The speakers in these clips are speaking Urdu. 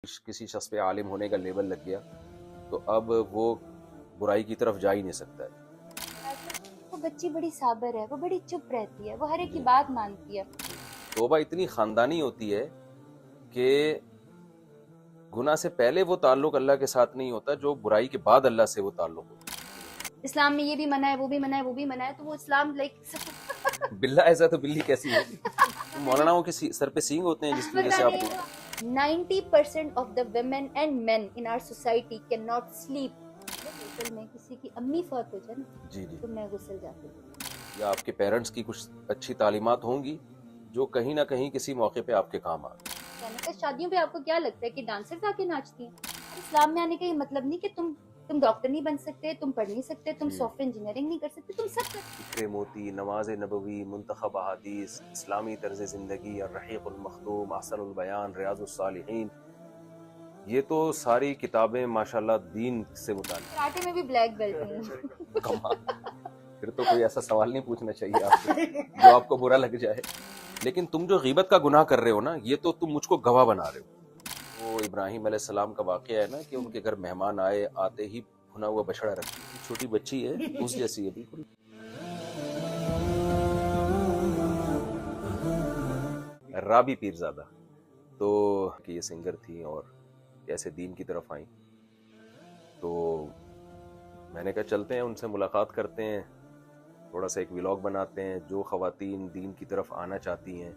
کسی شخص پہ عالم ہونے کا لیبل لگ گیا تو اب وہ برائی کی طرف جا ہی نہیں سکتا ہے۔ وہ بچی بڑی صابر ہے، وہ بڑی چپ رہتی ہے، وہ ہر ایک کی بات مانتی ہے۔ توبہ اتنی خاندانی ہوتی ہے کہ گناہ سے پہلے وہ تعلق اللہ کے ساتھ نہیں ہوتا جو برائی کے بعد اللہ سے وہ تعلق ہوتا اسلام میں یہ بھی منع ہے، وہ بھی منع ہے، وہ بھی منع ہے، تو وہ اسلام لائک بلّہ ایسا تو بلی کیسی ہوگی؟ مولاناؤں کے سر پہ سینگ ہوتے ہیں جس کی وجہ سے آپ 90% of the women and men in our society cannot sleep. غسل میں کسی کی امی فوت ہو جائے نا جی تو میں غسل جاتی ہوں۔ یا آپ کے پیرنٹس کی کچھ اچھی تعلیمات ہوں گی جو کہیں نہ کہیں کسی موقع پہ آپ کے کام آ میں نے کہا شادیوں پہ آپ کو کیا لگتا ہے کہ ڈانسرز آ کے ناچتی ہیں؟ اسلام میں آنے کا یہ مطلب نہیں کہ تم ڈاکٹر نہیں بن سکتے، تم پڑھ نہیں سکتے، تم سافٹ ویئر انجینئرنگ نہیں کر سکتے، تم سب کر سکتے۔ فکر موتی، نماز نبوی، منتخب احادیث، اسلامی طرز زندگی، الرحیق المختوم، احسن البیان، ریاض الصالحین، یہ تو ساری کتابیں ماشاءاللہ دین سے متعلق۔ کراٹے میں بھی بلیک بیلٹ ہوں۔ کمال، پھر تو کوئی ایسا سوال نہیں پوچھنا چاہیے آپ کو جو آپ کو برا لگ جائے۔ لیکن تم جو غیبت کا گناہ کر رہے ہو نا، یہ تو تم مجھ کو گواہ بنا رہے ہو۔ وہ ابراہیم علیہ السلام کا واقعہ ہے نا کہ ان کے گھر مہمان آئے، آتے ہی بھنا ہوا بچڑا رکھی، چھوٹی بچی ہے اس جیسی ہے بالکل۔ رابی پیرزادہ تو کہ یہ سنگر تھیں اور کیسے دین کی طرف آئیں، تو میں نے کہا چلتے ہیں ان سے ملاقات کرتے ہیں، تھوڑا سا ایک ولاگ بناتے ہیں، جو خواتین دین کی طرف آنا چاہتی ہیں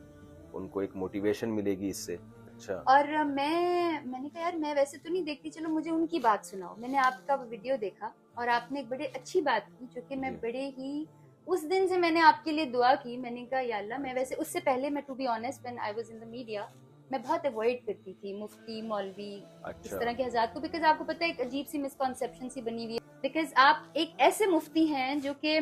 ان کو ایک موٹیویشن ملے گی اس سے۔ اچھا، اور میں نے کہا یار میں ویسے تو نہیں دیکھتی، چلو مجھے ان کی بات سناؤ۔ میں نے آپ کا ویڈیو دیکھا اور آپ نے ایک بڑے اچھی بات کی جو کہ میں بڑے ہی اس دن سے میں نے آپ کے لیے دعا کی۔ میں نے کہا یا اللہ، میں ویسے اس سے پہلے میں to be honest when I was in the media میں بہت اوائڈ کرتی تھی مفتی مولوی اس طرح کے حضرات کو، بیکاز آپ کو پتہ ہے ایک عجیب سی مسکانسیپشن سی بنی ہوئی ہے، بیکاز آپ ایک ایسے مفتی ہیں جو کہ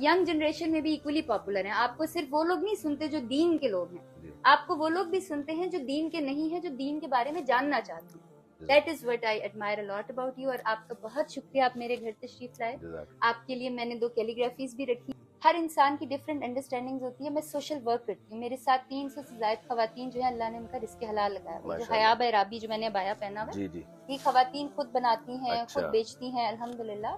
ینگ جنریشن میں بھی ایکولی پاپولر ہیں۔ آپ کو صرف وہ لوگ نہیں سنتے جو دین کے لوگ ہیں، آپ کو وہ لوگ بھی سنتے ہیں جو دین کے نہیں ہیں، جو دین کے بارے میں جاننا چاہتے ہیں۔ That is what I admirer a lot about you. اور آپ کا بہت شکریہ، آپ میرے گھر تشریف لائے۔ آپ کے لیے میں نے 2 کیلیگرافیز بھی رکھی۔ ہر انسان کی ڈفرینٹ انڈرسٹینڈنگ ہوتی ہے۔ میں سوشل ورک کرتی ہوں، میرے ساتھ 300 سے زائد خواتین جو ہیں اللہ نے ان کا رزق حلال لگایا ہوا ہے۔ جو حیاب عرابی جو میں نے ابایا پہنا ہوا ہے، یہ خواتین خود بناتی ہیں، خود بیچتی ہیں الحمدللہ۔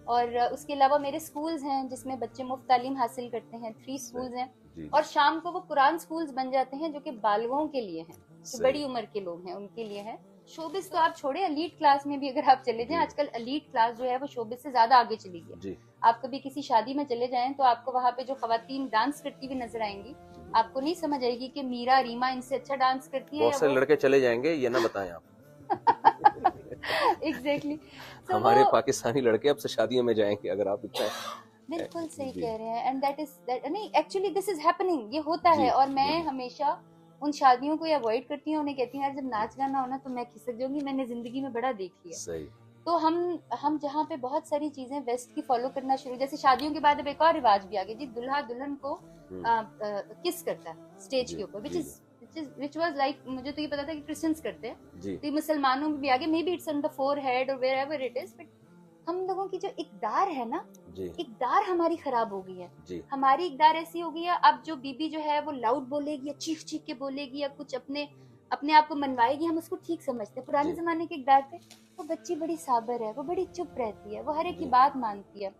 اور اس کے علاوہ میرے سکولز ہیں جس میں بچے مفت تعلیم حاصل کرتے ہیں، 3 سکولز ہیں۔ اور شام کو وہ قرآن سکولز بن جاتے ہیں جو کہ بالغوں کے لیے ہیں، جو بڑی عمر کے لوگ ہیں ان کے لیے ہیں۔ شوبز تو آپ چھوڑے، ایلیٹ کلاس میں بھی اگر آپ چلے جائیں، آج کل ایلیٹ کلاس جو ہے وہ شوبز سے زیادہ آگے چلی گئی ہے۔ آپ کبھی کسی شادی میں چلے جائیں تو آپ کو وہاں پہ جو خواتین ڈانس کرتی ہوئی نظر آئیں گی، آپ کو نہیں سمجھ آئے گی کہ میرا ریما ان سے اچھا ڈانس کرتی ہیں۔ بہت سے لڑکے چلے جائیں گے، یہ نہ بتائیں آپ۔ ایگزیکٹلی، ہمارے پاکستانی لڑکے اب سے شادیوں میں جائیں گے اگر آپ اتنا۔ بالکل صحیح کہہ رہے ہیں، اینڈ دیٹ از نہیں ایکچولی دس از ہیپننگ، یہ ہوتا ہے۔ اور میں ہمیشہ ان شادیوں کو اوائڈ کرتی ہوں، انہیں کہتی ہیں یار جب ناچ گانا ہونا تو میں کھسک جاؤں گی، میں نے زندگی میں بڑا دیکھی ہے۔ صحیح۔ تو ہم جہاں پہ بہت ساری چیزیں ویسٹ کی فالو کرنا شروع، جیسے شادیوں کے بعد اب ایک اور رواج بھی آ گیا جی، دلہا دلہن کو کس کرتا ہے اسٹیج کے اوپر، which was like مجھے تو یہ پتا تھا کہ کرسچنس کرتے ہیں، تو یہ مسلمانوں میں بھی آگے، may be it's on the forehead ہیڈ اور wherever it is, but ہم لوگوں کی جو اقدار ہے نا، اقدار ہماری خراب ہو گئی ہے۔ ہماری اقدار ایسی ہو گئی ہے، اب جو بی جو ہے وہ لاؤڈ بولے گی یا چیخ چیخ کے بولے گی یا کچھ اپنے آپ کو منوائے گی، ہم اس کو ٹھیک سمجھتے ہیں۔ پرانے زمانے کے اقدار تھے وہ بچی بڑی صابر ہے، وہ بڑی چپ رہتی ہے، وہ ہر ایک کی بات مانتی ہے،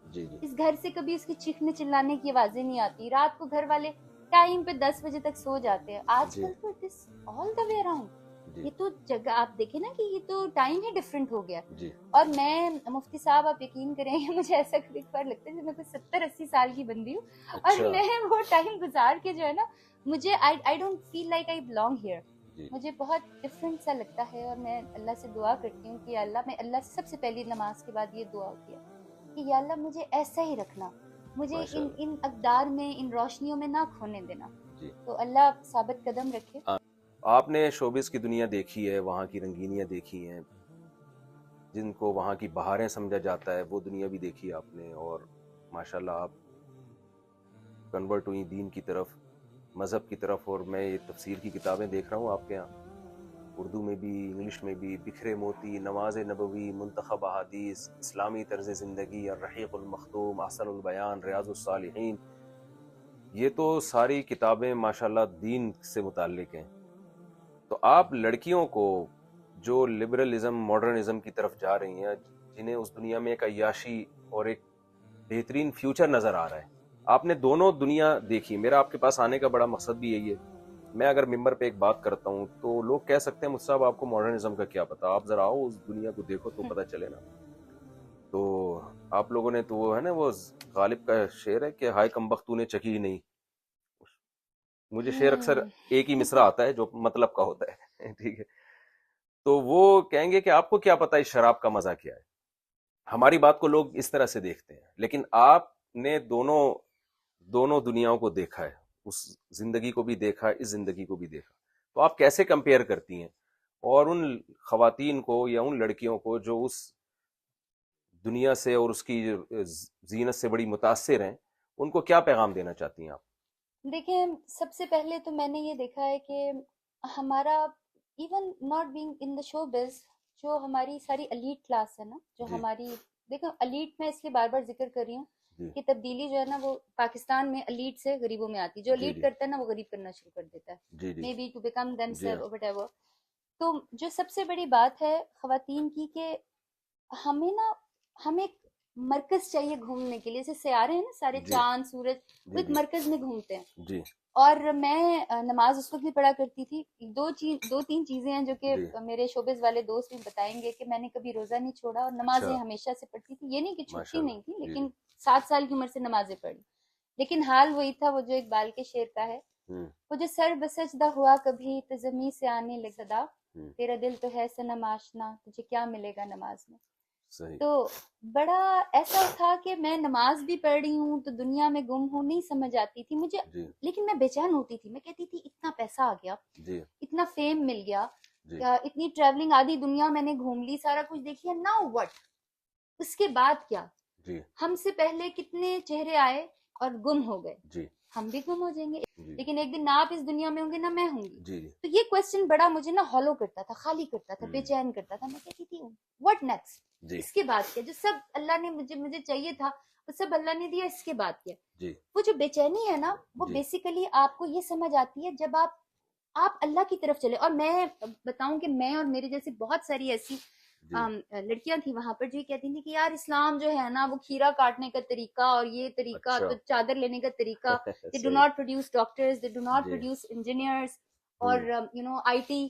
اس گھر سے کبھی اس کی چیخنے چلانے کی آوازیں نہیں آتی، رات کو گھر والے ٹائم پہ 10 بجے تک سو جاتے ہیں۔ آج کل تو it is all the way around, یہ تو جگہ آپ دیکھیں نا کہ یہ تو ٹائم ہی ڈفرینٹ ہو گیا۔ اور میں مفتی صاحب آپ یقین کریں گے، مجھے ایسا کبھی بار لگتا ہے کہ میں کوئی 70-80 سال کی بندی ہوں، اور میں وہ ٹائم گزار کے جو ہے نا، مجھے I don't feel like I belong here, مجھے بہت ڈفرینٹ سا لگتا ہے۔ اور میں اللہ سے دعا کرتی ہوں کہ یا اللہ، میں اللہ سے سب سے پہلی نماز کے بعد یہ دعا ہوتی ہے کہ یا اللہ مجھے ایسا ہی رکھنا، مجھے ان اقدار میں، ان روشنیوں میں نہ کھونے دینا۔ تو اللہ ثابت قدم رکھے۔ آپ نے شوبز کی دنیا دیکھی ہے، وہاں کی رنگینیاں دیکھی ہیں، جن کو وہاں کی بہاریں سمجھا جاتا ہے، وہ دنیا بھی دیکھی آپ نے، اور ماشاءاللہ آپ کنورٹ ہوئی دین کی طرف، مذہب کی طرف۔ اور میں یہ تفسیر کی کتابیں دیکھ رہا ہوں آپ کے یہاں، اردو میں بھی، انگلش میں بھی، بکھرے موتی، نماز نبوی، منتخب احادیث، اسلامی طرز زندگی، الرحیق المختوم، احسن البیان، ریاض الصالحین، یہ تو ساری کتابیں ماشاءاللہ دین سے متعلق ہیں۔ تو آپ لڑکیوں کو جو لبرلزم ماڈرنزم کی طرف جا رہی ہیں, جنہیں اس دنیا میں ایک عیاشی اور ایک بہترین فیوچر نظر آ رہا ہے. آپ نے دونوں دنیا دیکھی. میرا آپ کے پاس آنے کا بڑا مقصد بھی یہی ہے. میں اگر ممبر پہ ایک بات کرتا ہوں تو لوگ کہہ سکتے ہیں مجھ صاحب آپ کو ماڈرنزم کا کیا پتا, آپ ذرا آؤ اس دنیا کو دیکھو تو پتہ چلے نا. تو آپ لوگوں نے تو وہ ہے نا, وہ غالب کا شعر ہے کہ ہائے کمبخت تو نے چکی ہی نہیں. مجھے شعر اکثر ایک ہی مصرع آتا ہے جو مطلب کا ہوتا ہے, ٹھیک ہے. تو وہ کہیں گے کہ آپ کو کیا پتا اس شراب کا مزہ کیا ہے. ہماری بات کو لوگ اس طرح سے دیکھتے ہیں, لیکن آپ نے دونوں دنیاؤں کو دیکھا ہے, اس زندگی کو بھی دیکھا, اس زندگی کو بھی دیکھا. تو آپ کیسے کمپیئر کرتی ہیں, اور ان خواتین کو یا ان لڑکیوں کو جو اس دنیا سے اور اس کی زینت سے بڑی متاثر ہیں, ان کو کیا پیغام دینا چاہتی ہیں آپ؟ دیکھیں سب سے پہلے تو میں نے یہ دیکھا ہے کہ ہمارا ایون ناٹ بینگ ان دا شو بز, جو ہماری ساری الیٹ کلاس ہے نا, جو جی ہماری دیکھو الیٹ میں اس لیے بار بار ذکر کر رہی ہوں جی کہ تبدیلی جو ہے نا وہ پاکستان میں الیٹ سے غریبوں میں آتی ہے. جو جی الیٹ جی کرتا ہے نا وہ غریب کرنا شروع کر دیتا ہے, جی جی may be to become them جی ہاں سیلف وٹ ایور. تو جو سب سے بڑی بات ہے خواتین کی کہ ہمیں نا, ہمیں ایک مرکز چاہیے گھومنے کے لیے. جیسے سیارے ہیں نا سارے, جی چاند سورج, وہ جی ایک جی مرکز میں گھومتے ہیں. جی اور میں نماز اس وقت بھی پڑھا کرتی تھی. دو تین چیزیں ہیں جو کہ جی میرے شوبز والے دوست بھی بتائیں گے کہ میں نے کبھی روزہ نہیں چھوڑا اور اچھا نمازیں ہمیشہ سے پڑھتی تھی. یہ نہیں کہ ماشاء چھٹی اللہ. نہیں تھی, جی لیکن جی 7 سال کی عمر سے نمازیں پڑھی. لیکن حال وہی تھا وہ جو اقبال کے شعر کا ہے, ہوں وہ جو سر بسجدہ ہوا کبھی تو زمیں سے آنے لگا, ہوں تیرا دل تو ہے صنم آشنا, تجھے کیا ملے گا نماز میں. صحیح. تو بڑا ایسا تھا کہ میں نماز بھی پڑھ رہی ہوں تو دنیا میں گم ہوں, نہیں سمجھ آتی تھی مجھے. جی لیکن میں بے چین ہوتی تھی, میں کہتی تھی اتنا پیسہ آ گیا, جی اتنا فیم مل گیا, جی اتنی ٹریولنگ, آدھی دنیا میں نے گھوم لی, سارا کچھ دیکھ لیا, ناؤ وٹ, اس کے بعد کیا. جی ہم سے پہلے کتنے چہرے آئے اور گم ہو گئے, جی ہم بھی گم ہو جائیں گے, جی لیکن ایک دن نہ آپ اس دنیا میں ہوں گے نہ میں ہوں گی. جی جی تو یہ کوشچن بڑا مجھے نا ہالو کرتا تھا, خالی کرتا تھا, بے چین کرتا تھا. میں کہتی تھی واٹ نیکسٹ, جی اس کے بعد کیا. جو سب اللہ نے مجھے چاہیے تھا وہ سب اللہ نے دیا, اس کے بعد کیا. جی وہ جو بے چینی ہے نا وہ جی بیسیکلی آپ کو یہ سمجھ آتی ہے جب آپ اللہ کی طرف چلے. اور میں بتاؤں کہ میں اور میرے جیسی بہت ساری ایسی جی لڑکیاں تھیں وہاں پر جو کہتی تھیں کہ یار اسلام جو ہے نا وہ کھیرا کاٹنے کا طریقہ اور یہ طریقہ, اچھا تو چادر لینے کا طریقہ, they do صحیح. not produce doctors, they do not G produce engineers ہوں اور IT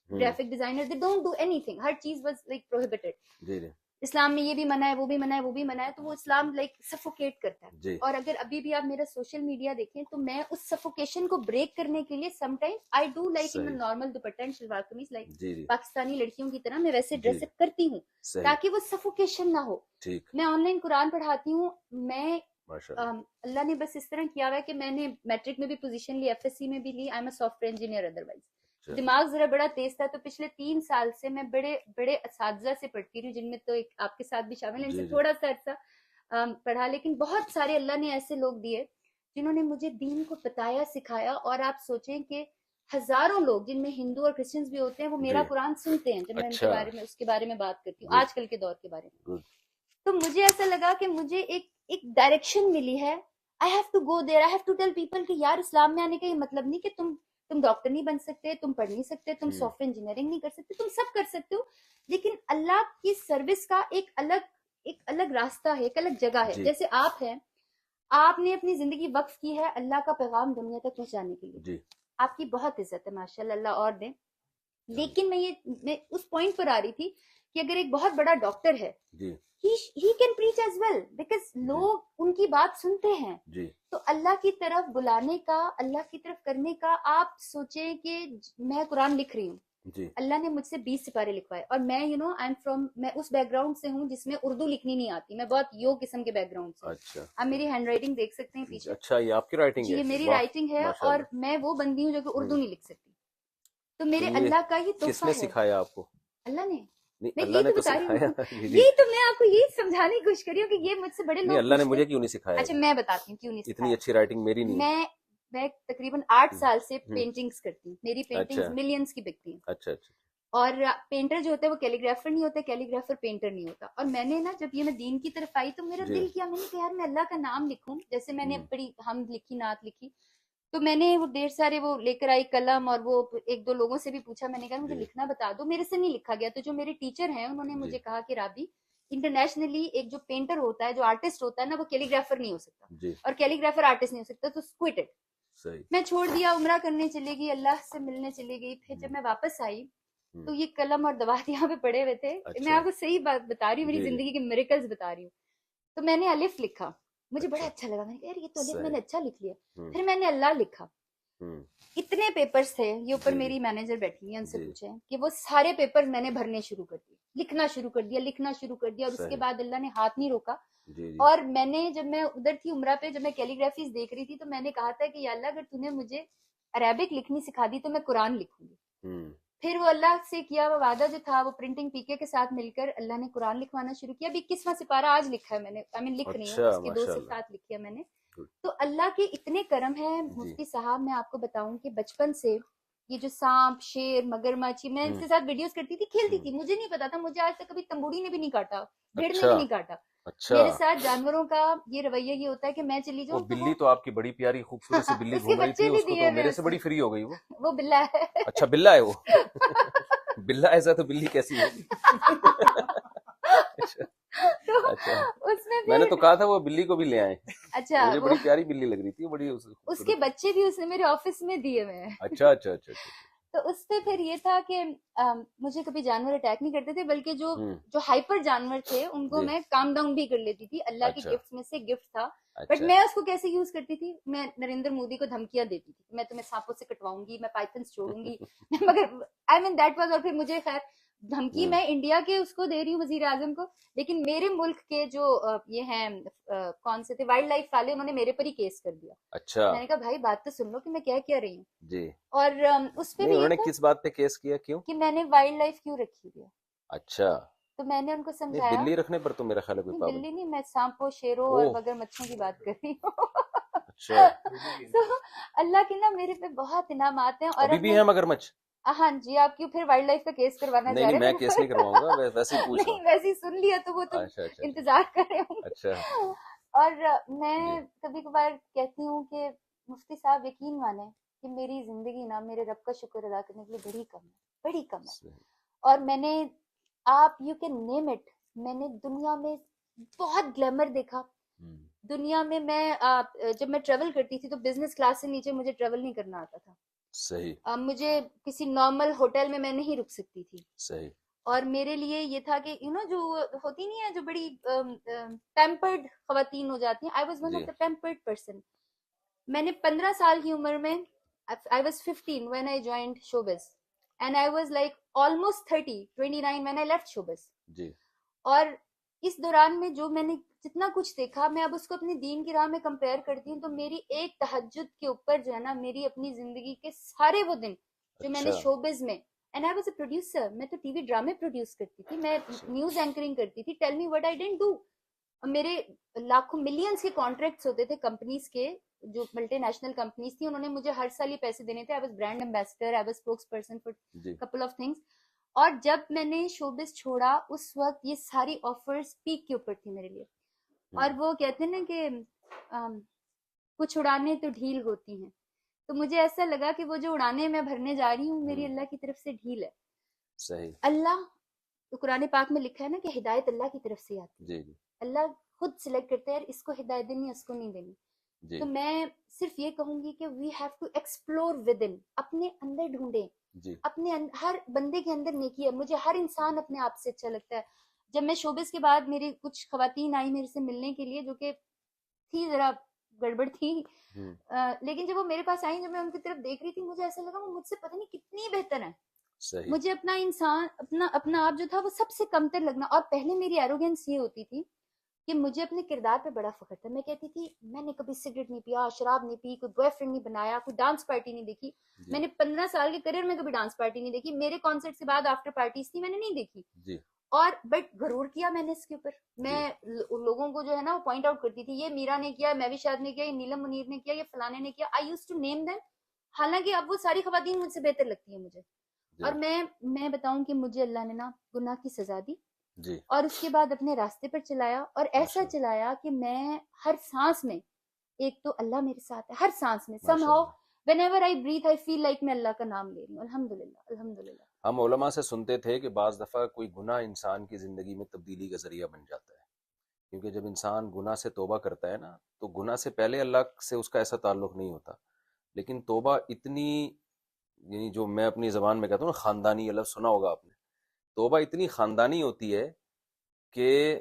ہوں graphic designers, they don't do anything. ہر چیز was like prohibited. جی جی اسلام میں یہ بھی منع ہے, وہ بھی منع ہے, وہ بھی منع ہے. تو وہ اسلام لائک سفوکیٹ کرتا ہے. جی اور اگر ابھی بھی آپ میرا سوشل میڈیا دیکھیں تو میں اس سفوکیشن کو بریک کرنے کے لیے some time I do like in صحیح. Normal dupatta and shalwar kameez, like جی جی پاکستانی لڑکیوں کی طرح میں ویسے جی ڈریس اپ کرتی ہوں صحیح. تاکہ وہ سفوکیشن نہ ہو. ٹھیک. میں آن لائن قرآن پڑھاتی ہوں. میں ماشاء اللہ. اللہ نے بس اس طرح کیا ہوا ہے کہ میں نے میٹرک میں بھی پوزیشن لی, FSC میں بھی لی. I am a soft where engineer. Otherwise اچھا. دماغ ذرا بڑا تیز تھا, تو پچھلے 3 سال سے میں بڑے بڑے اساتذہ سے پڑھتی رہی ہوں, جن میں تو ایک آپ کے ساتھ بھی شامل ہیں, ان سے جی جی تھوڑا سا عرصہ پڑھا. لیکن بہت سارے اللہ نے ایسے لوگ دیے جنہوں نے مجھے دین کو بتایا, سکھایا. اور آپ سوچیں کہ ہزاروں لوگ جن میں ہندو اور کرسچنز بھی ہوتے ہیں وہ میرا جی قرآن سنتے ہیں جب میں ان کے اچھا. بارے میں اس کے بارے میں بات کرتی ہوں, گڈ آج کل کے دور کے بارے میں. گڈ. تو مجھے ایسا لگا کہ مجھے ایک ڈائریکشن ملی ہے. I have to go there, I have to tell people کہ یار اسلام میں آنے کا یہ مطلب نہیں کہ تم ڈاکٹر نہیں بن سکتے, تم پڑھ نہیں سکتے, تم سافٹ ویئر انجینئرنگ نہیں کر سکتے, تم سب کر سکتے ہو. لیکن اللہ کی سروس کا ایک الگ راستہ ہے, ایک الگ جگہ ہے. جی جیسے آپ ہیں, آپ نے اپنی زندگی وقف کی ہے اللہ کا پیغام دنیا تک پہنچانے کے لیے. جی آپ کی بہت عزت ہے ماشاء اللہ, اللہ اور دیں. لیکن میں اس پوائنٹ پر آ رہی تھی کہ اگر ایک بہت بڑا ڈاکٹر ہے, جی he can preach as well because لوگ ان کی بات سنتے ہیں. جی تو اللہ کی طرف بلانے کا, اللہ کی طرف کرنے کا, آپ سوچیں کہ میں قرآن لکھ رہی ہوں, جی اللہ نے مجھ سے 20 سپارے لکھوائے, اور میں میں اس بیک گراؤنڈ سے ہوں جس میں اردو لکھنی نہیں آتی. میں بہت یو قسم کے بیک گراؤنڈ سے. اچھا. آپ میری ہینڈ رائٹنگ دیکھ سکتے ہیں پیچھے. اچھا یہ آپ کی رائٹنگ جی ہے؟ یہ میری واہ رائٹنگ ہے, ماشاء اور اللہ. میں وہ بندی ہوں جو کہ اردو نہیں لکھ سکتی. تو تو میرے یہ اللہ کا ہی کس تحفہ نے ہے. سکھایا آپ کو؟ اللہ نے. نہیں میں اللہ یہی نے تو تو بتا رہی سکھایا. ہوں, جی جی. یہی تو میں آپ کو یہی سمجھانے کی کوشش کر رہی ہوں کہ یہ مجھ سے بڑے نہیں لوگ اللہ نے پوچھتے مجھے ہیں. کیوں نہیں سکھایا اچھا جی؟ میں بتاتی ہوں کیوں نہیں اتنی سکھایا. اچھی رائٹنگ میری نہیں ہے. میں تقریباً 8 سال سے پینٹنگز کرتی ہوں. میری پینٹنگز اچھا ملینز کی بکتی ہیں. اچھا اچھا. اور پینٹر جو ہوتا ہے وہ کیلیگرافر نہیں ہوتا, کیلیگرافر پینٹر نہیں ہوتا. اور میں نے نا جب یہ میں دین کی طرف آئی تو میرا جی دل کیا, میں نے کہا یار میں اللہ کا نام لکھوں. جیسے میں نے بڑی حمد لکھی, نعت لکھی, تو میں نے وہ ڈھیر سارے وہ لے کر آئی قلم، اور وہ ایک دو لوگوں سے بھی پوچھا، میں نے کہا مجھے جی لکھنا بتا دو، میرے سے نہیں لکھا گیا. تو جو میرے ٹیچر ہیں انہوں نے جی مجھے کہا کہ رابی، انٹرنیشنلی ایک جو پینٹر ہوتا ہے، جو آرٹسٹ ہوتا ہے نا، وہ کیلیگرافر نہیں ہو سکتا، جی اور کیلیگرافر آرٹسٹ نہیں ہو سکتا، تو کوئٹ اٹ. صحیح. میں چھوڑ دیا، عمرہ کرنے چلی گئی، اللہ سے ملنے چلی گئی. پھر جب میں واپس آئی تو یہ قلم اور دوات یہاں پہ پڑے ہوئے تھے. میں اچھا. آپ کو صحیح بات بتا رہی ہوں، میری جی جی زندگی کے میریکلز بتا رہی ہوں. تو میں نے الف لکھا، مجھے بڑا اچھا اچھا لگا، میں نے کہا یار یہ تو الف میں صحیح. نے اچھا لکھ لیا. ہوں پھر میں نے اللہ لکھا. ہوں اتنے پیپرز تھے، یہ اوپر جی جی میری مینیجر بیٹھی ہوئی ہے، ان سے جی پوچھیں کہ وہ سارے پیپر میں نے بھرنے شروع کر دیے، لکھنا شروع کر دیا، لکھنا شروع کر دیا. اور اس کے صحیح. بعد اللہ نے ہاتھ نہیں روکا. جی جی اور میں نے، جب میں ادھر تھی عمرہ پہ، جب میں کیلیگرافیز دیکھ رہی تھی، تو میں نے کہا تھا کہ یا اللہ اگر تو نے مجھے عربک لکھنی سکھا دی تو میں قرآن لکھوں گی. ہوں پھر وہ اللہ سے کیا وہ وعدہ جو تھا، وہ پرنٹنگ پی کے ساتھ مل کر اللہ نے قرآن لکھوانا شروع کیا. ابھی 21واں سپارہ آج لکھا ہے میں نے، لکھ رہی ہوں، اچھا اس کے 2 ماشاء اللہ. صفحات لکھی ہے میں نے. گڈ. تو اللہ کے اتنے کرم ہے جی مفتی صاحب. میں آپ کو بتاؤں کہ بچپن سے یہ جو سانپ، شیر، مگرمچھ، میں ان ہوں کے ساتھ ویڈیوز کرتی تھی، کھیلتی ہوں تھی. مجھے نہیں پتا تھا، مجھے آج تک کبھی تمبوڑی نے بھی نہیں کاٹا، بھیڑ نے بھی اچھا نہیں کاٹا. اچھا. میرے ساتھ جانوروں کا یہ رویہ یہ ہوتا ہے کہ میں چلی وہ جاؤں تو بلی تو آپ کی بڑی پیاری خوبصورت سی بلی اس کے گھوم رہی تھی، بچے بھی اس کو دیے تو ہوئے میرے سے اس بڑی فری ہو گئی وہ بلا ہے. اچھا بلا ہے وہ. بلا ایسا تو بلی کیسی ہوگی. اچھا تو اچھا. اس میں میں نے تو پھر کہا تھا وہ بلی کو بھی لے آئے. اچھا مجھے وہ بڑی پیاری بلی لگ رہی تھی، بڑی اس کے خوبصورت. بچے بھی اس نے میرے آفس میں دیے ہوئے ہیں. اچھا اچھا اچھا اچھا. تو اس پہ پھر یہ تھا کہ مجھے کبھی جانور اٹیک نہیں کرتے تھے، بلکہ جو ہوں جو ہائپر جانور تھے ان کو جی میں کام ڈاؤن بھی کر لیتی تھی. اللہ کی اچھا گفٹ میں سے گفٹ تھا. بٹ اچھا میں اس کو کیسے یوز کرتی تھی، میں نریندر مودی کو دھمکیاں دیتی تھی، میں تمہیں سانپوں سے کٹواؤں گی، میں پائتھنس چھوڑوں گی. مگر آئی مین دیٹ واز. اور پھر مجھے خیر دھمکی میں انڈیا کے اس کو دے رہی ہوں، وزیر اعظم کو، لیکن میرے ملک کے جو یہ ہیں کون سے تھے وائلڈ لائف والے، انہوں نے میرے پر ہی کیس کر دیا. اچھا میں نے کہا بھائی بات تو سن لو کہ میں کیا رہی ہوں. جی. اور اس پہ نہیں بھی انہوں یہ نے تھا کس بات پہ کیس کیا، کیوں؟ کہ میں نے وائلڈ لائف کیوں رکھی ہوئی ہے. اچھا. تو میں نے ان کو نہیں سمجھایا، بلی رکھنے پر تو میرا خیال ہے کوئی نہیں پابند. بلی نہیں، میں سانپوں، شیروں اور اوہ مگر مچھوں کی بات کر رہی ہوں. اچھا. تو اللہ کے نا میرے پہ بہت انعامات ہیں. اور ابھی اب بھی میں، ہے مگرمچھ؟ ہاں جی، آپ کیوں پھر وائلڈ لائف کا کیس کروانا نہیں چاہ نہیں رہے میں ہیں کیس میرے نہیں کرواؤں گا، ویسے ہی پر؟ پوچھ رہا نہیں ویسے ہی سن لیا تو وہ تو ہوں. اچھا اچھا اچھا انتظار کر رہے ہوں. اچھا. اور جی میں کبھی کبھار کہتی ہوں کہ مفتی صاحب یقین مانیں کہ میری زندگی نا میرے رب کا شکر ادا کرنے کے لیے بڑی کم ہے، بڑی کم ہے. صحیح. اور میں نے، آپ یو کین نیم اٹ، میں نے دنیا میں بہت گلیمر دیکھا. ہوں دنیا میں جب میں ٹریول کرتی تھی تو بزنس کلاس سے نیچے مجھے ٹریول نہیں کرنا آتا تھا. صحیح مجھے کسی نارمل ہوٹل میں نہیں رک سکتی تھی. صحیح. اور میرے لیے یہ تھا کہ جو ہوتی نہیں ہے جو بڑی پیمپرڈ خواتین ہو جاتی ہیں، آئی واز ون جی آف دا پیمپرڈ پرسن. میں نے 15 سال کی عمر میں، I was 15 when I joined showbiz and I was like almost 29 when I left showbiz. جی اور اس دوران میں جو میں نے جتنا کچھ دیکھا، میں اب اس کو اپنی دین کی راہ میں کمپیئر کرتی ہوں تو میری ایک تہجد کے اوپر جو ہے نا، میری اپنی زندگی کے سارے وہ دن جو میں نے اچھا شوبز میں، and I was a producer, میں تو ٹی وی ڈرامے پروڈیوس کرتی تھی، میں نیوز اینکرنگ کرتی تھی. Tell me what I didn't do. میرے لاکھوں ملینز کے کانٹریکٹس ہوتے تھے کمپنیز کے، جو ملٹی نیشنل کمپنیز تھی، انہوں نے مجھے ہر سال یہ پیسے دینے تھے. I was brand ambassador, I was spokesperson for جی کپل آف تھنگس. اور جب میں نے شوبز چھوڑا اس وقت یہ ساری آفرز پیک کے اوپر تھی میرے لیے. اور وہ کہتے ہیں نا کہ کچھ اڑانے تو ڈھیل ہوتی ہیں، تو مجھے ایسا لگا کہ وہ جو اڑانے میں بھرنے جا رہی ہوں میری اللہ کی طرف سے ڈھیل ہے. صحیح. اللہ تو قرآن پاک میں لکھا ہے نا کہ ہدایت اللہ کی طرف سے آتی ہے. جی جی اللہ خود سلیکٹ کرتا ہے اس کو ہدایت دینی ہے، اس کو نہیں دینی. جی تو میں صرف یہ کہوں گی کہ we have to explore with in, اپنے اندر ڈھونڈیں، جی اپنے ہر بندے کے اندر نیکی ہے. مجھے ہر انسان اپنے آپ سے اچھا لگتا ہے. جب میں شوبز کے بعد میری کچھ خواتین آئی میرے سے ملنے کے لیے جو کہ تھی ذرا گڑبڑ تھی، ہوں لیکن جب وہ میرے پاس آئیں، جب میں ان کی طرف دیکھ رہی تھی، مجھے ایسا لگا وہ مجھ سے پتہ نہیں کتنی بہتر ہے. صحیح. مجھے اپنا انسان اپنا آپ جو تھا وہ سب سے کمتر لگنا. اور پہلے میری ایروگینس یہ ہوتی تھی کہ مجھے اپنے کردار پہ بڑا فخر تھا. میں کہتی تھی میں نے کبھی سگریٹ نہیں پیا، شراب نہیں پی، کوئی بوائے فرینڈ نہیں بنایا، کوئی ڈانس پارٹی نہیں دیکھی. جی میں نے 15 سال کے کریئر میں کبھی ڈانس پارٹی نہیں دیکھی. میرے کانسرٹ سے بعد آفٹر پارٹیز تھی، میں نے نہیں دیکھی. جی اور بٹ غرور کیا میں نے اس کے اوپر. میں جی لوگوں کو جو ہے نا وہ پوائنٹ آؤٹ کرتی تھی، یہ میرا نے کیا، میں بھی شاید نے کیا، یہ نیلم منیر نے کیا، یہ فلانے نے کیا. آئی یوز ٹو نیم دیم. حالانکہ اب وہ ساری خواتین مجھ سے بہتر لگتی ہیں مجھے. جی اور میں بتاؤں کہ مجھے اللہ نے نا گناہ کی سزا دی، جی اور اس کے بعد اپنے راستے پر چلایا، اور ایسا ماشاء چلایا کہ میں ہر سانس میں، ایک تو اللہ میرے ساتھ ہے ہر سانس میں. سم ماشاء how Allah. whenever I breathe I feel like میں اللہ کا نام لے رہی ہوں. الحمدللہ الحمدللہ. ہم علماء سے سنتے تھے کہ بعض دفعہ کوئی گناہ انسان کی زندگی میں تبدیلی کا ذریعہ بن جاتا ہے، کیونکہ جب انسان گناہ سے توبہ کرتا ہے نا تو گناہ سے پہلے اللہ سے اس کا ایسا تعلق نہیں ہوتا، لیکن توبہ اتنی، یعنی جو میں اپنی زبان میں کہتا ہوں نا خاندانی، یہ لفظ سنا ہوگا آپ نے، توبہ اتنی خاندانی ہوتی ہے کہ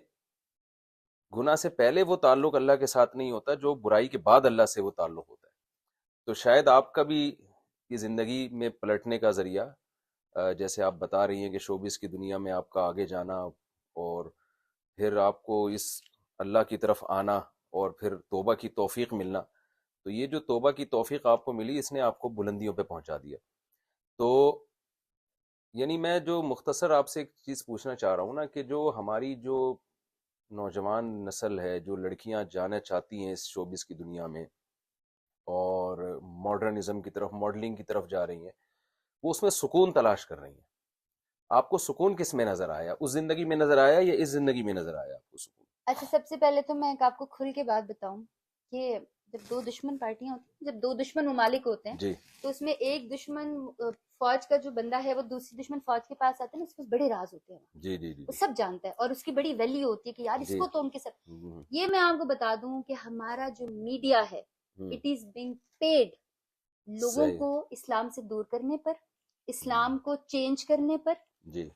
گناہ سے پہلے وہ تعلق اللہ کے ساتھ نہیں ہوتا جو برائی کے بعد اللہ سے وہ تعلق ہوتا ہے. تو شاید آپ کا بھی یہ زندگی میں پلٹنے کا ذریعہ، جیسے آپ بتا رہی ہیں کہ شوبز کی دنیا میں آپ کا آگے جانا اور پھر آپ کو اس اللہ کی طرف آنا اور پھر توبہ کی توفیق ملنا، تو یہ جو توبہ کی توفیق آپ کو ملی اس نے آپ کو بلندیوں پہ پہنچا دیا. تو یعنی میں جو مختصر آپ سے ایک چیز پوچھنا چاہ رہا ہوں نا کہ جو ہماری جو نوجوان نسل ہے، جو لڑکیاں جانا چاہتی ہیں اس شوبز کی دنیا میں اور ماڈرنزم کی طرف، ماڈلنگ کی طرف جا رہی ہیں، وہ اس میں سکون تلاش کر رہی ہیں. آپ کو سکون کس میں نظر آیا؟ اس زندگی میں نظر آیا یا اس زندگی میں نظر آیا آپ کو سکون؟ اچھا، سب سے پہلے تو میں ایک آپ کو کھل کے بات بتاؤں کہ جب دو دشمن پارٹیاں ہوتی ہیں، جب دو دشمن ممالک ہوتے ہیں جی تو اس میں ایک دشمن فوج کا جو بندہ ہے وہ دوسری دشمن فوج کے پاس آتا ہے نا، اس میں بڑے راز ہوتے ہیں، جی جی جی وہ سب جانتا ہے اور اس کی بڑی ویلیو ہوتی ہے کہ یار اس جی کو تو ان کے ساتھ. ہوں، یہ میں آپ کو بتا دوں کہ ہمارا جو میڈیا ہے اٹ از بینگ پیڈ لوگوں صحیح، کو اسلام سے دور کرنے پر، اسلام کو چینج کرنے پر، جی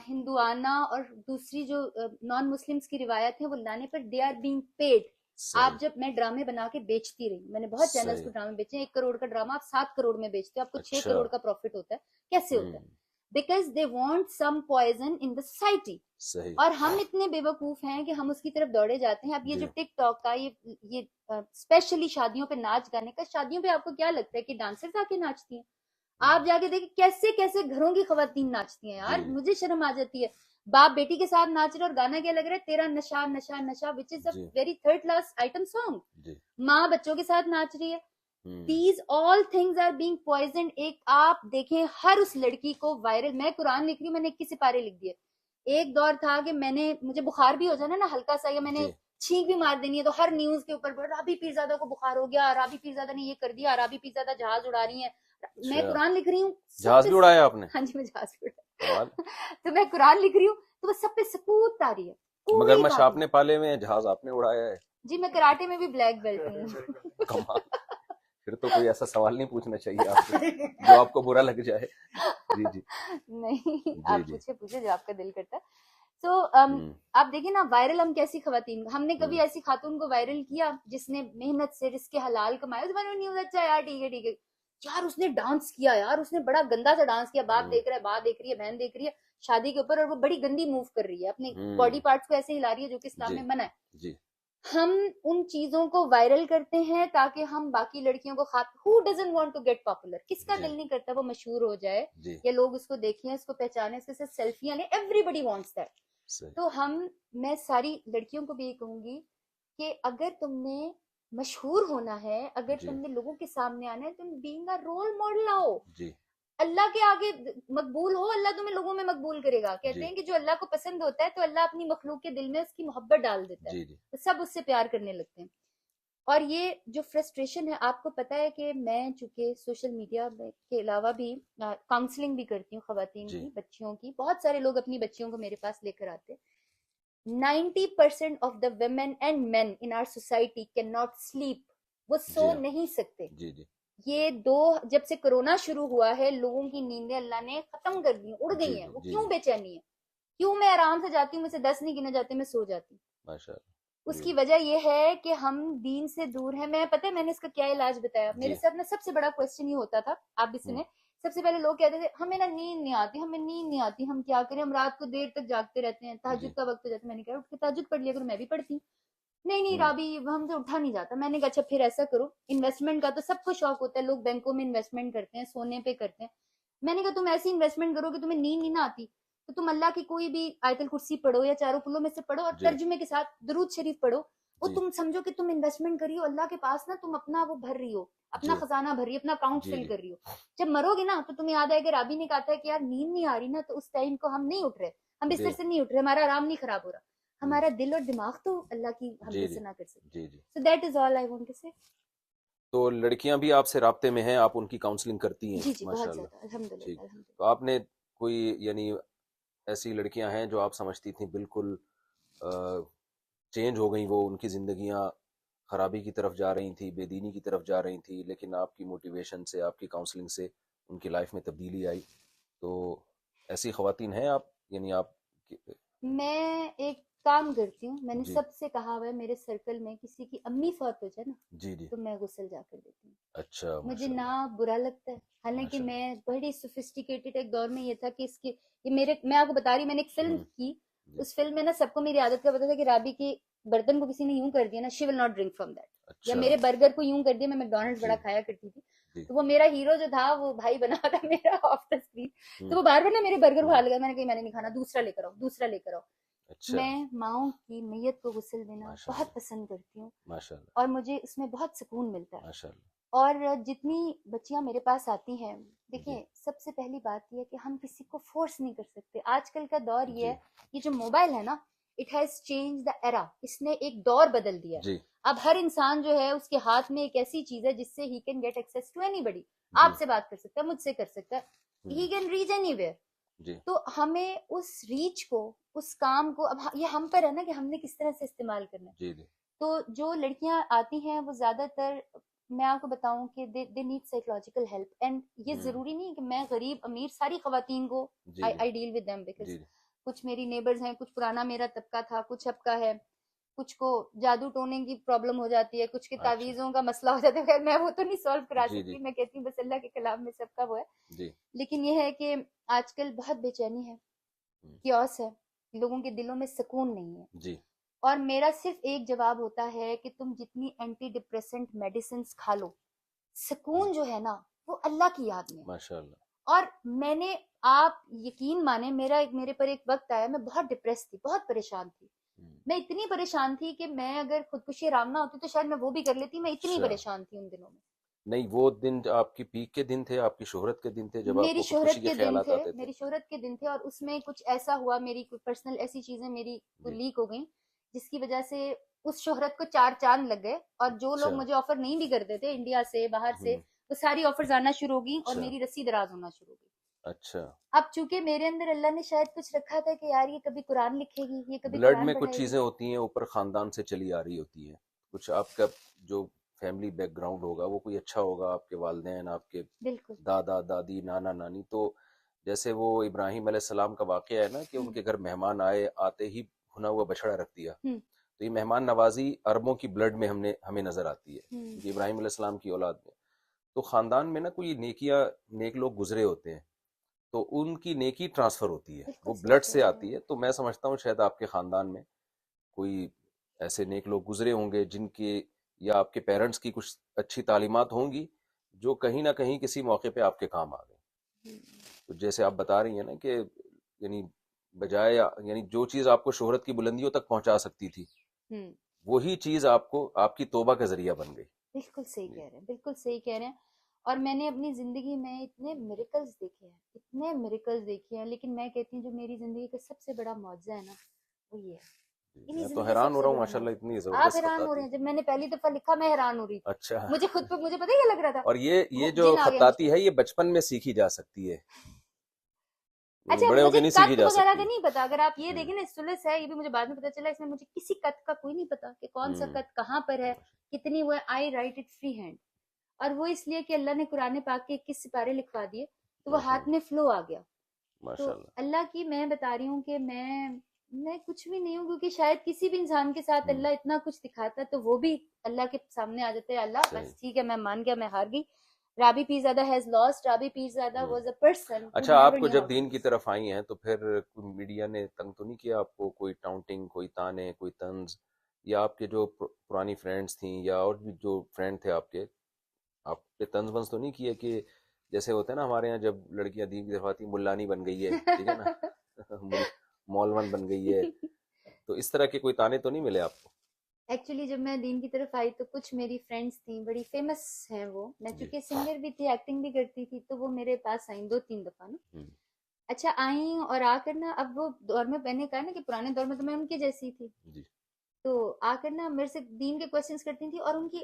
ہندوانہ اور دوسری جو نان مسلمس کی روایت ہیں وہ لانے پر. They are being paid. صحیح آپ جب میں ڈرامے بنا کے بیچتی رہی، میں نے بہت چینلز صحیح، کو ڈرامے بیچے ہیں، 1 کروڑ کا ڈرامہ آپ 7 کروڑ میں بیچتے ہو، آپ کو 6 اچھا، کروڑ کا پروفٹ ہوتا ہے. کیسے ہوتا ہے؟ Because they want some poison in the society. صحیح، اور ہم اتنے بے وقوف ہیں کہ ہم اس کی طرف دوڑے جاتے ہیں. اب یہ جی جو ٹک ٹاک کا یہ اسپیشلی شادیوں پہ ناچ گانے کا، شادیوں پہ آپ کو کیا لگتا ہے کہ ڈانسرز آ کے ناچتی ہیں؟ آپ جا کے دیکھیں کیسے کیسے گھروں کی خواتین ناچتی ہیں یار، جی مجھے شرم آ جاتی ہے. باپ بیٹی کے ساتھ ناچ رہے اور گانا کیا لگ رہا ہے، تیرا نشہ نشہ نشہ، وچ از اے جی very third class item song. جی ماں بچوں کے ساتھ ناچ رہی ہے. ہوں، these all things are being poisoned. ایک آپ دیکھیں ہر اس لڑکی کو وائرل، میں قرآن لکھ رہی ہوں، میں نے 21 سپارے لکھ دیے. ایک دور تھا کہ مجھے بخار بھی ہو جانا نا ہلکا سا، یا میں نے جی چھینک بھی مار دینی ہے تو ہر نیوز کے اوپر رابی پیرزادہ کو بخار ہو گیا، رابی پیرزادہ نے یہ کر دیا، رابی پیرزادہ جہاز اڑا رہی ہیں. میں اچھا، قرآن لکھ رہی ہوں، جہاز بھی اڑایا آپ نے؟ ہاں جی میں جہاز بھی کمال. اڑایا. تو میں قرآن لکھ رہی ہوں تو وہ سب پہ سکوت آ رہی ہے، کوئی مگرمچھ بات آپ نہیں. نے پالے ہوئے ہیں، جہاز آپ نے اڑایا ہے؟ جی میں کراٹے میں بھی بلیک بیلٹ ہوں. کمال. پھر تو کوئی ایسا سوال نہیں پوچھنا چاہیے آپ سے جو آپ کو برا لگ جائے. جی جی نہیں جی آپ جی پوچھے جو آپ کا دل کرتا ہے. تو ہوں، آپ دیکھیں نا وائرل ہم کیسی خواتین، ہم نے کبھی ہوں، ایسی خاتون کو وائرل کیا جس نے محنت سے رزق حلال کمایا تو میں نے نیوز اچھا یار ٹھیک ہے ٹھیک ہے یار اس نے ڈانس کیا، یار اس نے بڑا گندا سا ڈانس کیا، باپ دیکھ رہا ہے، ماں دیکھ رہی ہے، بہن دیکھ رہی ہے شادی کے اوپر، اور وہ بڑی گندی موو کر رہی ہے اپنی باڈی پارٹس کو ایسے ہلا رہی ہے جو کہ اسلام جی میں منع ہے. جی ہم ان چیزوں کو وائرل کرتے ہیں تاکہ ہم باقی لڑکیوں کو who doesn't want to get popular، کس کا جی دل نہیں کرتا وہ مشہور ہو جائے جی یا لوگ اس کو دیکھیں، اس کو پہچانے، اس کے ساتھ سیلفیاں لیں. everybody wants that. صحیح، تو میں ساری لڑکیوں کو بھی یہ کہوں گی کہ اگر تم نے مشہور ہونا ہے، اگر جی تم نے لوگوں کے سامنے آنا ہے، تم بینگ اے رول ماڈل آؤ، جی اللہ کے آگے مقبول ہو، اللہ تمہیں لوگوں میں مقبول کرے گا. کہتے جی ہیں کہ جو اللہ کو پسند ہوتا ہے تو اللہ اپنی مخلوق کے دل میں اس کی محبت ڈال دیتا ہے، جی جی تو سب اس سے پیار کرنے لگتے ہیں. اور یہ جو فرسٹریشن ہے، آپ کو پتا ہے کہ میں چونکہ سوشل میڈیا کے علاوہ بھی کاؤنسلنگ بھی کرتی ہوں خواتین جی کی، بچیوں کی. بہت سارے لوگ اپنی بچیوں کو میرے پاس لے کر آتے. 90% of the women and men in our society can not sleep. وہ سو جی نہیں سکتے. جی جی یہ جب سے کرونا شروع ہوا ہے لوگوں کی نیندیں اللہ نے ختم کر دی، اڑ جی گئی ہیں. وہ جی کیوں جی بے چینی ہے؟ کیوں میں آرام سے جاتی ہوں، مجھ سے 10 نہیں گنے جاتے، میں سو جاتی ہوں. ماشاء اس اللہ. کی وجہ یہ ہے کہ ہم دین سے دور ہیں. پتہ ہے میں نے اس کا کیا علاج بتایا؟ میرے جی ساتھ نا سب سے بڑا کوشچن یہ ہوتا تھا، آپ بھی سنیں. سب سے پہلے لوگ کہتے تھے ہمیں نا نیند نہیں آتی، ہمیں نیند نہیں آتی، ہم کیا کریں، ہم رات کو دیر تک جاگتے رہتے ہیں، جی تہجد کا وقت ہو جاتا ہے. میں نے کہا اٹھ کے تہجد پڑھ لیا کرو، میں بھی پڑھتی ہوں. نہیں نہیں ہوں، رابی ہم سے اٹھا نہیں جاتا. میں نے کہا اچھا پھر ایسا کرو، انویسٹمنٹ کا تو سب کو شوق ہوتا ہے، لوگ بینکوں میں انویسٹمنٹ کرتے ہیں، سونے پہ کرتے ہیں. میں نے کہا تم ایسی انویسٹمنٹ کرو کہ تمہیں نیند نہیں نہ آتی تو تم اللہ کی کوئی بھی آیت الکرسی پڑھو یا چاروں کلوں میں سے پڑھو اور جی ترجمے کے ساتھ درود شریف پڑھو. وہ جی تم سمجھو کہ تم انویسٹمنٹ کری ہو اللہ کے پاس نا، تم اپنا وہ بھر رہی ہو، اپنا جی خزانہ بھر رہی ہو، اپنا اکاؤنٹ جی فل جی کر رہی ہو. جب مرو گے نا تو تمہیں یاد آئے گا رابی نے کہا تھا کہ یار نیند نہیں آ رہی نا تو اس ٹائم کو ہم نہیں اٹھ رہے، ہم جی بستر سے نہیں اٹھ رہے، ہمارا آرام نہیں خراب ہو رہا، ہوں، ہمارا دل اور دماغ تو اللہ کی حمد جی و جی ثنا کر سکتے. جی جی So that is all I want to say. تو لڑکیاں بھی آپ سے رابطے میں ہیں, آپ ان کی کاؤنسلنگ کرتی ہیں؟ جی جی ماشاء بہت اللہ. زیادہ الحمدللہ ٹھیک. الحمدللہ. تو آپ نے کوئی یعنی ایسی لڑکیاں ہیں جو آپ سمجھتی تھیں بالکل چینج ہو گئیں, وہ ان کی زندگیاں خرابی کی طرف جا رہی تھیں, بے دینی کی طرف جا رہی تھیں, لیکن آپ کی موٹیویشن سے, آپ کی کاؤنسلنگ سے ان کی لائف میں تبدیلی آئی؟ تو ایسی خواتین ہیں آپ, یعنی آپ میں ایک کام کرتی ہوں, میں نے جی سب سے کہا ہوا ہے میرے سرکل میں کسی کی امی فوت ہو جائے نا جی جی. تو میں غسل جا کر دیتی ہوں. اچھا مجھے ماشاء اللہ نہ برا لگتا ہے, حالانکہ ماشاء اللہ. میں بڑی سوفسٹیکیٹڈ ایک دور میں یہ تھا کہ اس کی یہ میرے, میں آپ کو بتا رہی, میں نے ایک فلم کی, جی. اس فلم میں نا سب کو میری عادت کا پتا تھا کہ رابی کی برتن کو کسی نے یوں کر دیا نا, she will not drink from that, یا اچھا میرے برگر کو یوں کر دیا, میں میکڈونلڈس جی بڑا کھایا کرتی تھی, جی. تو وہ میرا ہیرو جو تھا وہ بھائی بنا تھا میرا آف دا اسکرین, تو وہ بار بار نا میرے برگر کھا لگا, میں نے کہا میں نے نہیں کھانا, دوسرا لے کر آؤ, دوسرا لے کر آؤ. اچھا میں ماؤں کی میت کو غسل دینا ماشاء بہت اللہ پسند کرتی ہوں, ماشاء اللہ اور مجھے اس میں بہت سکون ملتا ہے. ماشاء اللہ. اور جتنی بچیاں میرے پاس آتی ہیں, جی دیکھیں سب سے پہلی بات یہ ہے کہ ہم کسی کو فورس نہیں کر سکتے. آج کل کا دور یہ جی ہے, یہ جو موبائل ہے نا, اٹ ہیز چینج دا ایرا, اس نے ایک دور بدل دیا ہے. جی اب ہر انسان جو ہے اس کے ہاتھ میں ایک ایسی چیز ہے جس سے he can get access to anybody. جی آپ سے بات کر سکتا ہے, مجھ سے کر سکتا ہے, he can reach anywhere. جی تو ہمیں اس ریچ کو, اس کام کو, اب یہ ہم پر ہے نا کہ ہم نے کس طرح سے استعمال کرنا ہے. جی جی تو جو لڑکیاں آتی ہیں وہ زیادہ تر, میں آپ کو بتاؤں کہ they need psychological help, and یہ ضروری نہیں کہ میں غریب امیر ساری خواتین کو جی جی I deal with them, because جی کچھ میری نیبرز ہیں, کچھ پرانا میرا طبقہ تھا, کچھ اب کا ہے, کچھ کو جادو ٹونے کی پرابلم ہو جاتی ہے, کچھ کے اچھا تعویذوں کا مسئلہ ہو جاتا ہے. خیر میں وہ تو نہیں سالو کرا جی جی سکتی, میں کہتی ہوں بس اللہ کے کلام میں سب کا وہ ہے. جی لیکن یہ ہے کہ آج کل بہت بے چینی ہے, کیوس ہے, لوگوں کے دلوں میں سکون نہیں ہے. جی اور میرا صرف ایک جواب ہوتا ہے کہ تم جتنی اینٹی ڈپریسنٹ میڈیسنز کھا لو, سکون جو ہے نا وہ اللہ کی یاد میں. ماشاء اللہ. اور میں نے, آپ یقین مانے, میرے پر ایک وقت آیا, میں بہت ڈپریس تھی, بہت پریشان تھی. میں اتنی پریشان تھی کہ میں اگر خودکشی آرام نہ ہوتی تو شاید میں وہ بھی کر لیتی, میں اتنی اچھا پریشان تھی ان دنوں میں. نہیں, وہ دن آپ کی پیک کے دن تھے, آپ کی شہرت کے دن تھے, جب آپ میری کو خودکشی شہرت کے کے دن خیالات تھے, آتے تھے؟ میری شہرت کے دن تھے, اور اس میں کچھ ایسا ہوا, میری کوئی پرسنل ایسی چیزیں میری جی لیک ہو گئیں جس کی وجہ سے اس شہرت کو 4 چاند لگ گئے, اور جو لوگ اچھا مجھے آفر نہیں بھی کرتے تھے انڈیا سے, باہر سے, ہوں وہ ساری آفرز آنا شروع ہو گئی, اور اچھا میری رسی دراز ہونا شروع ہو گئی. اچھا. اب چونکہ میرے اندر اللہ نے شاید کچھ رکھا تھا کہ یار یہ کبھی قرآن لکھے گی, یہ کبھی بلڈ قرآن میں کچھ پڑھائے گی. چیزیں ہوتی ہیں اوپر خاندان سے چلی آ رہی ہوتی ہیں, کچھ آپ کا جو فیملی بیک گراؤنڈ ہوگا وہ کوئی اچھا ہوگا, آپ کے والدین, آپ کے بالکل. دادا دادی, نانا نانی. تو جیسے وہ ابراہیم علیہ السلام کا واقعہ ہے نا کہ ان کے گھر مہمان آئے, آتے ہی بھنا ہوا بچڑا رکھ دیا. تو یہ مہمان نوازی عربوں کی بلڈ میں ہمیں نظر آتی ہے, کیونکہ ابراہیم علیہ السلام کی اولاد میں. تو خاندان میں نا کوئی نیک لوگ گزرے ہوتے ہیں, تو ان کی نیکی ٹرانسفر ہوتی ہے, بالکل وہ صحیح بلڈ کہہ سے رہے آتی ہیں. ہے. تو میں سمجھتا ہوں شاید آپ کے خاندان میں کوئی ایسے نیک لوگ گزرے ہوں گے جن کے, یا آپ کے پیرنٹس کی کچھ اچھی تعلیمات ہوں گی جو کہیں نہ کہیں کسی موقع پہ آپ کے کام آ گئے. تو جیسے آپ بتا رہی ہیں نا کہ یعنی بجائے, یعنی جو چیز آپ کو شہرت کی بلندیوں تک پہنچا سکتی تھی, وہی چیز آپ کو آپ کی توبہ کا ذریعہ بن گئی. بالکل صحیح کہہ رہے ہیں, بالکل صحیح کہہ رہے ہیں. اور میں نے اپنی زندگی میں اتنے میریکلز دیکھے ہیں, اتنے میریکلز دیکھے ہیں, لیکن میں کہتی ہوں جو میری زندگی کا سب سے بڑا معجزہ ہے نا وہ یہ ہے. میں تو حیران ہو رہا ہوں, ماشاء اللہ اتنی آپ زبردست حیران ہو خطاطی. رہے ہیں, جب میں نے پہلی دفعہ لکھا میں حیران ہو رہی تھی. اچھا. مجھے خود پہ مجھے پتہ کیا لگ رہا تھا, اور یہ جو جن آ گیا مجھ خطاطی پہ. ہے یہ بچپن میں سیکھی جا سکتی ہے, اچھا بڑے ہو مجھے کے نہیں سیکھی کت جا وغیرہ کا سکتی. نہیں پتا, اگر آپ یہ دیکھیں نا سلس ہے, یہ بھی مجھے بعد میں پتا چلا, اس میں مجھے کسی کت کا کوئی نہیں پتا کہ کون سا کت کہاں پر ہے, کتنی وہ ہے. آئی رائٹ اٹ فری ہینڈ, اور وہ اس لیے کہ اللہ نے قرآن پاک کے 21 سپارے لکھوا دیے تو وہ ہاتھ میں فلو آ گیا. تو اللہ کی میں بتا رہی ہوں کہ میں کچھ بھی نہیں ہوں, کیونکہ شاید کسی بھی انسان کے ساتھ اللہ اتنا کچھ دکھاتا تو وہ بھی اللہ کے سامنے آ جاتے, اللہ بس ٹھیک ہے میں مان گیا, میں ہار گئی. Rabi Pirzada has lost, Rabi Pirzada was a person. اچھا, آپ کو جب دین کی طرف آئی ہیں تو پھر میڈیا نے تنگ تو نہیں کیا آپ کو, کوئی ٹاؤنٹنگ, کوئی تانے, کوئی طنز, یا آپ کے جو پرانی فرینڈس تھیں یا اور بھی جو فرینڈ تھے آپ پہ طنز ونز تو نہیں کیے کہ جیسے ہوتا ہے نا ہمارے یہاں جب لڑکیاں دین کی طرف آتی ہیں, ملانی بن گئی ہے, ٹھیک ہے نا, مولون بن گئی ہے, تو اس طرح کے کوئی تانے تو نہیں ملے آپ کو؟ ایکچولی جب میں دین کی طرف آئی تو کچھ میری فرینڈس تھیں, بڑی فیمس ہیں وہ, میں چونکہ سنگر بھی تھی, ایکٹنگ بھی کرتی تھی, تو وہ میرے پاس آئیں 2-3 دفعہ نا. اچھا آئیں, اور آ کر نا, اب وہ دور میں میں نے کہا نا کہ پرانے دور میں تو میں ان کی جیسی تھی, تو آ کر نا میرے سے دین کے کوشچنس کرتی تھی, اور ان کی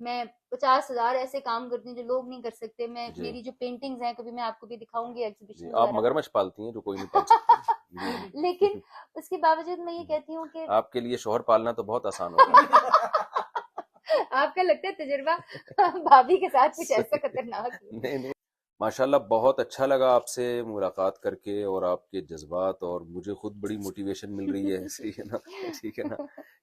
میں 50,000 ایسے کام کرتی ہوں جو لوگ نہیں کر سکتے. میں جی میری جو پینٹنگز ہیں کبھی میں آپ کو بھی دکھاؤں گی جی ایگزیبیشن آپ وغیرہ مگرمچھ پالتی ہیں جو کوئی نہیں پال سکتا. جی لیکن اس کے باوجود میں یہ کہتی ہوں کہ آپ کے لیے شوہر پالنا تو بہت آسان ہوگا. آپ کا لگتا ہے تجربہ بھابھی کے ساتھ کچھ ایسا خطرناک ہے. نہیں نہیں ماشاءاللہ بہت اچھا لگا آپ سے ملاقات کر کے اور آپ کے جذبات, اور مجھے خود بڑی موٹیویشن مل رہی ہے. صحیح ہے نا, ٹھیک ہے نا,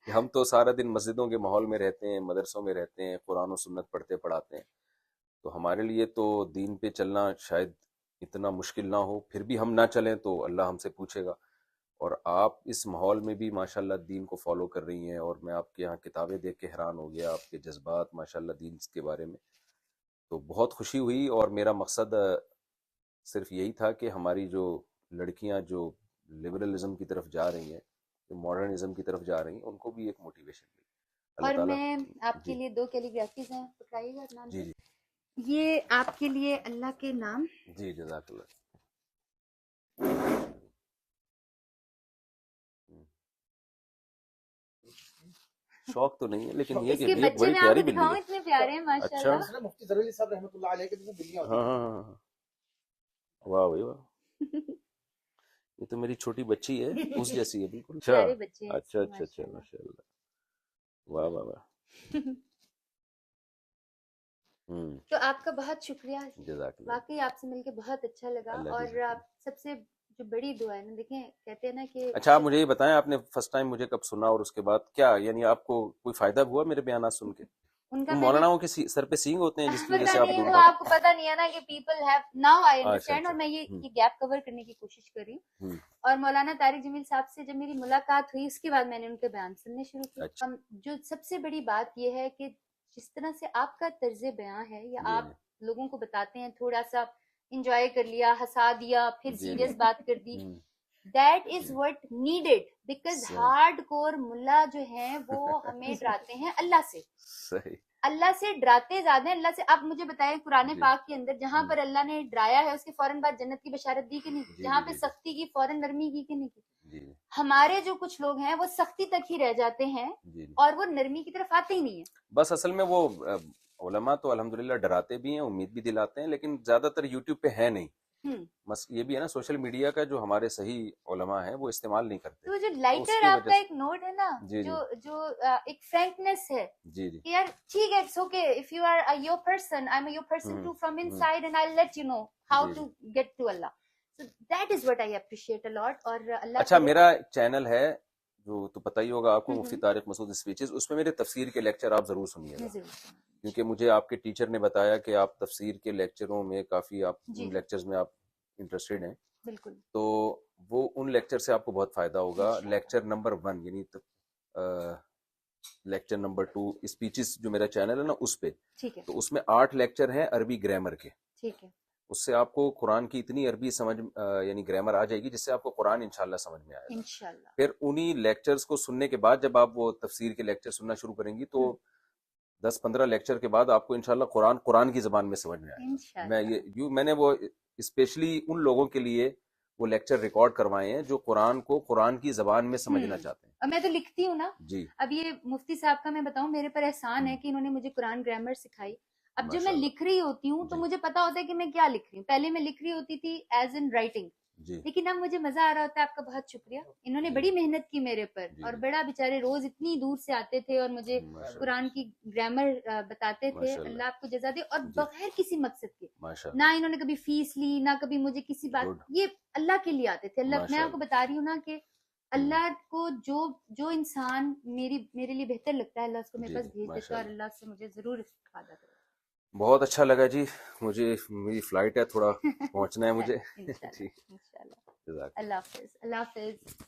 کہ ہم تو سارا دن مسجدوں کے ماحول میں رہتے ہیں, مدرسوں میں رہتے ہیں, قرآن و سنت پڑھتے پڑھاتے ہیں, تو ہمارے لیے تو دین پہ چلنا شاید اتنا مشکل نہ ہو, پھر بھی ہم نہ چلیں تو اللہ ہم سے پوچھے گا. اور آپ اس ماحول میں بھی ماشاءاللہ دین کو فالو کر رہی ہیں, اور میں آپ کے یہاں کتابیں دیکھ کے حیران ہو گیا, آپ کے جذبات ماشاءاللہ دین کے بارے میں, تو بہت خوشی ہوئی. اور میرا مقصد صرف یہی تھا کہ ہماری جو لڑکیاں جو لبرلزم کی طرف جا رہی ہیں, جو ماڈرنزم کی طرف جا رہی ہیں, ان کو بھی ایک موٹیویشن ملی. اللہ اور تعالیٰ. میں آپ کے جی لیے 2 کیلیگرافیز ہیں, پکڑائیے گا نام جی سے. جی یہ آپ کے لیے اللہ کے نام. جی جزاک اللہ. شوق تو نہیں ہے لیکن یہ اس کہ کے یہ بچے بڑی میں آپ پیاری کو بلی دکھاؤں, ہے. اتنے پیارے ہیں ماشاء اچھا اللہ. مفتی ظہیر علی صاحب رحمۃ اللہ علیہ کے جیسے بلیاں ہوتی ہاں ہیں. ہاں ہاں ہاں. واہ بھائی واہ, یہ تو میری چھوٹی بچی ہے, اس جیسی ہے بالکل. اچھا پیارے بچے ہیں اس اچھا کے اچھا اچھا ماشاء ماشاء اللہ. واہ واہ واہ. تو آپ کا بہت شکریہ. جزاک اللہ. واقعی آپ سے مل کے بہت اچھا لگا. اللہ اور جزاک اللہ. آپ سب سے جو بڑی دعا ہے نا, دیکھیں کہتے ہیں نا کہ اچھا آپ مجھے یہ بتائیں, آپ نے فرسٹ ٹائم مجھے کب سنا, اور اس کے بعد کیا یعنی آپ کو کوئی فائدہ ہوا میرے بیانات سن کے؟ ان کا ان میں نے مولانا کے سر پہ سینگ ہوتے ہیں جس کی وجہ پتا سے آپ نہیں, دور وہ بھاگ. آپ کو پتا نہیں ہے نا کہ پیپل ہیو ناؤ آئی اچھا انڈرسٹینڈ. اچھا. اور میں یہ گیپ کور کرنے کی کوشش کر رہی ہوں. ہوں. اور مولانا طارق جمیل صاحب سے جب میری ملاقات ہوئی, اس کے بعد میں نے ان کے بیان سننے شروع کیے. اچھا. جو سب سے بڑی بات یہ ہے کہ جس طرح سے آپ کا طرز بیان ہے, یا جی آپ لوگوں کو بتاتے ہیں, تھوڑا سا انجوائے کر لیا, ہنسا دیا, پھر جی سیریس بات کر دی, ہوں. That is what needed. Because صحیح ہارڈ کور ملا جو ہیں وہ ہمیں ڈراتے ہیں اللہ سے. صحیح. اللہ سے ڈراتے زیادہ ہیں, اللہ سے. آپ مجھے بتائیں قرآن جی. پاک کے اندر جہاں پر اللہ نے ڈرایا ہے اس کے فوراً بعد جنت کی بشارت دی کہ نہیں کی؟ جی جہاں جی پہ جی سختی کی فوراً نرمی کی کہ نہیں کی؟ جی ہمارے جو کچھ لوگ ہیں وہ سختی تک ہی رہ جاتے ہیں جی. اور وہ نرمی کی طرف آتے ہی نہیں ہیں. بس اصل میں وہ علماء تو الحمدللہ ڈراتے بھی ہیں, امید بھی دلاتے ہیں, لیکن زیادہ تر یوٹیوب پہ ہے نہیں. بس یہ بھی ہے نا, سوشل میڈیا کا جو ہمارے صحیح علماء ہیں وہ استعمال نہیں کرتے. تو جو اس لائٹر کی آپ وجہ کا سے ایک نوٹ ہے نا, جی جی جو ایک فرینکنیس ہے جی جی کہ یار ٹھیک ہے, it's okay, if you are your person, I am your person to from inside, and I let you know how جی to get to Allah. So that is what I appreciate a lot. اور اللہ اچھا کرے. میرا چینل ہے جو تو پتہ ہی ہوگا آپ کو, مفتی طارق مسعود اسپیچز, اس میں میرے تفسیر کے لیکچر آپ ضرور سنیے گا, کیونکہ مجھے آپ کے ٹیچر نے بتایا کہ آپ تفسیر کے لیکچروں میں کافی, آپ ان لیکچرز میں آپ انٹرسٹڈ ہیں. بالکل. تو وہ ان لیکچر سے آپ کو بہت فائدہ ہوگا. لیکچر نمبر 1 یعنی لیکچر نمبر 2 اسپیچز جو میرا چینل ہے نا اس پہ, تو اس میں 8 لیکچر ہیں عربی گرامر کے. ٹھیک ہے. اس سے آپ کو قرآن کی اتنی عربی سمجھ یعنی گرامر آ جائے گی جس سے آپ کو قرآن انشاءاللہ سمجھ میں آئے گا انشاءاللہ. پھر انہی لیکچرز کو سننے کے بعد جب آپ وہ تفسیر کے لیکچر سننا شروع کریں گی تو 10-15 لیکچر کے بعد آپ کو انشاءاللہ قرآن کی زبان میں سمجھ میں آئے گا. میں نے وہ اسپیشلی ان لوگوں کے لیے وہ لیکچر ریکارڈ کروائے ہیں جو قرآن کو قرآن کی زبان میں سمجھنا چاہتے ہیں. اور میں تو لکھتی ہوں نا. جی. اب یہ مفتی صاحب کا میں بتاؤں, میرے پر احسان ہے کہ انہوں نے مجھے قرآن گرامر سکھائی. اب جب میں لکھ رہی ہوتی ہوں تو مجھے پتا ہوتا ہے کہ میں کیا لکھ رہی ہوں. پہلے میں لکھ رہی ہوتی تھی ایز ان رائٹنگ, لیکن اب مجھے مزہ آ رہا ہوتا ہے. آپ کا بہت شکریہ, انہوں نے بڑی محنت کی میرے پر, اور بڑا بیچارے روز اتنی دور سے آتے تھے اور مجھے قرآن کی گرامر بتاتے تھے. اللہ آپ کو جزا دے. اور بغیر کسی مقصد کے, نہ انہوں نے کبھی فیس لی, نہ کبھی مجھے کسی بات, یہ اللہ کے لیے آتے تھے. اللہ, میں آپ کو بتا رہی ہوں نا کہ اللہ کو جو انسان میرے لیے بہتر لگتا ہے اللہ اس کو میرے پاس بھیج دیتا ہے, اور اللہ سے مجھے ضرور استفادہ کرے. بہت اچھا لگا جی, مجھے میری فلائٹ ہے, تھوڑا پہنچنا ہے مجھے. انشاءاللہ. اللہ حافظ. اللہ حافظ.